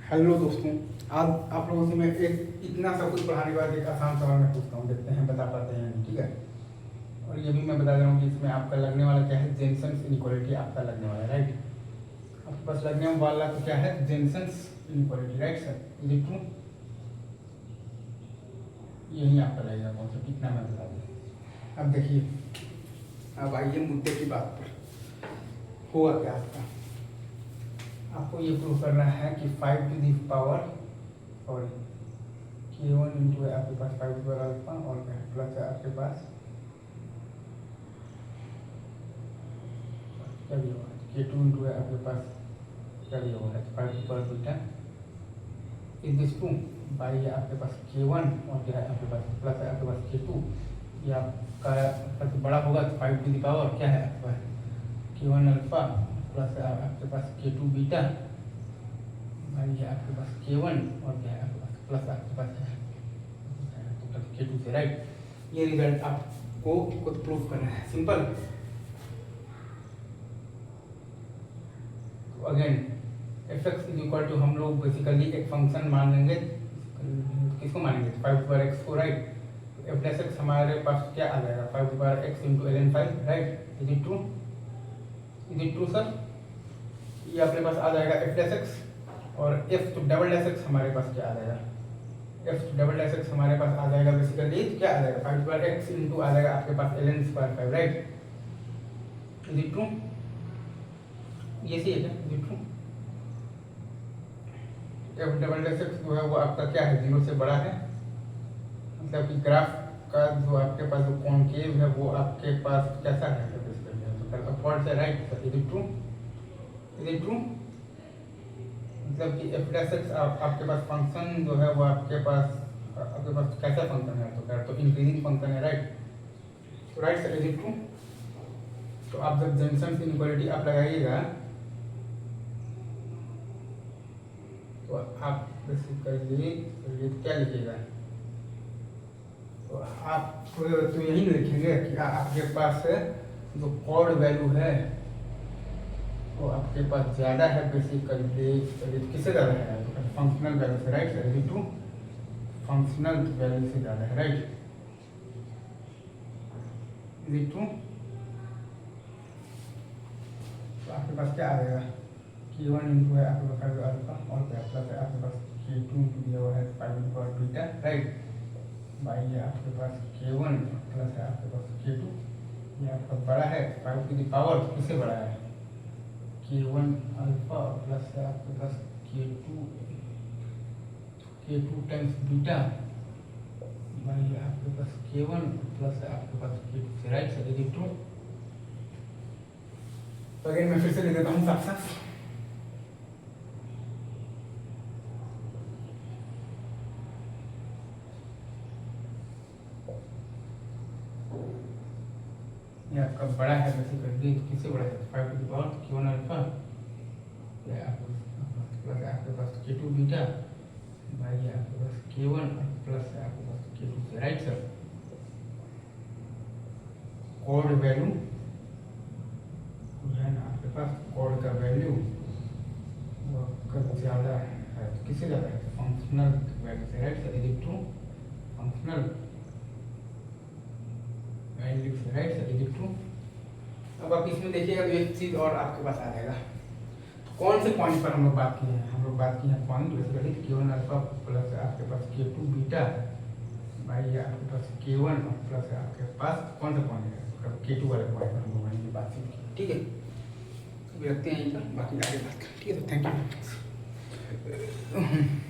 Hello दोस्तों, आज आप लोगों से मैं एक इतना सब कुछ पढ़ाने के बाद एक आसान सवाल मैं पूछता हूँ, देखते हैं बता पाते हैं, ठीक है। और ये भी मैं बता रहा हूँ कि इसमें आपका लगने वाला क्या है, जेनसन्स इनइक्वालिटी आपका लगने वाला है, राइट। आपके पास लगने वाला तो क्या है, Jensen's inequality, right sir, is it true? यही आपका लगेगा कॉन्सेप्ट, इतना मैं बता दूँ। अब देखिए, अब आइए मुद्दे की बात पर। हुआ क्या आपको ये प्रूव करना है कि 5 टू दी पावर और K1 इंटू है आपके पास 5 टू पावर अल्फा और प्लस है आपके पास क्या भी होगा, K2 इंटू है आपके पास क्या भी होगा 5 to power beta is this two by है आपके पास K1 और क्या है आपके पास प्लस है आपके पास K2। ये आपका सबसे बड़ा होगा तो 5 टू दी पावर क्या है आपके पास K1 अल्फा प्लस है आपके पास K2 बीटा भाई ये आपके पास K1 और क्या है आपके पास प्लस आपके पास है K2 से, राइट। ये रिजल्ट आपको खुद प्रूव करना है, सिंपल। तो again fx is equal to हम लोग बेसिकली एक फंक्शन मान लेंगे, किसको मानेंगे 5 टू पावर x को, राइट। f प्लस x हमारे पास क्या आ जाएगा 5 to power x into ln 5, right. Is it true? Is it true sir? ये अपने पास आ जाएगा f प्लस x और f to double dash x हमारे पास क्या आ जाएगा, f to double dash x हमारे पास आ जाएगा बेसिकली क्या आ जाएगा 5 पावर x इंटू आ जाएगा आपके पास ln square 5, right. Is it true? ये सही है क्या? Is it true? f double dash x जो है वो आपका क्या है, 0 से बड़ा है, मतलब कि ग्राफ का जो आपके पास जो कॉनकेव है वो आपके पास कैसा है, तो अपवर्ड है, right. Is it true? Is it true? मतलब कि f डैश x आपके पास फंक्शन जो है वो आपके पास कैसा फंक्शन है, तो इंक्रीजिंग फंक्शन है, राइट। तो right sir, is it true? तो आप जब जेनसन्स इनइक्वालिटी आप लगाइएगा तो आप बेसिकली क्या लिखिएगा, तो आप तो यही लिखेंगे कि आपके पास जो कॉर्ड वैल्यू है वो आपके पास ज़्यादा है बेसिकली, किससे ज़्यादा है, फंक्शनल वैल्यू से, right sir. Is it true? Functional value से ज़्यादा है, राइट। Is it true? तो आपके पास क्या आ जाएगा K1 इंटू है आपके पास 5 अल्फा और क्या प्लस है आपके पास K2 इंटू दिया हुआ है 5 to power beta, right. By ये आपके पास K1 प्लस है आपके पास K2, ये आपका बड़ा है 5 टू दी पावर, किससे बड़ा है K1 अल्फा प्लस है आपके पास K2 टाइम्स बीटा बाई ये आपके पास K1 प्लस है आपके पास K2 से, right sir. Is it true? तो अगेन मैं फिर से लिख देता हूँ साफ साफ, ये आपका बड़ा है बेसिकली, किससे बड़ा है 5 to the power K1 alpha plus आपके पास K2 बीटा भाई ये आपके पास K1 प्लस है आपके पास K2 से, राइट सर। कॉर्ड वैल्यू है ना आपके पास, कॉर्ड का वैल्यू वो आपका ज़्यादा है, तो किससे ज़्यादा है फंक्शनल वैल्यू से, right sir. Is it true? Functional value से, right sir. Is it true? अब आप इसमें देखिएगा तो एक चीज़ और आपके पास आ जाएगा, कौन से पॉइंट पर हम लोग बात किए हैं, हम लोग बात किए हैं point basically K1 alpha plus है आपके पास K2 बीटा भाई ये आपके पास K1 और प्लस है आपके पास कौन सा पॉइंट है, K2 वाले पॉइंट पर हम लोगों ने बात की, ठीक है। अभी रखते हैं यहीं पर, बाकी आगे बात करें, ठीक है। तो थैंक यू।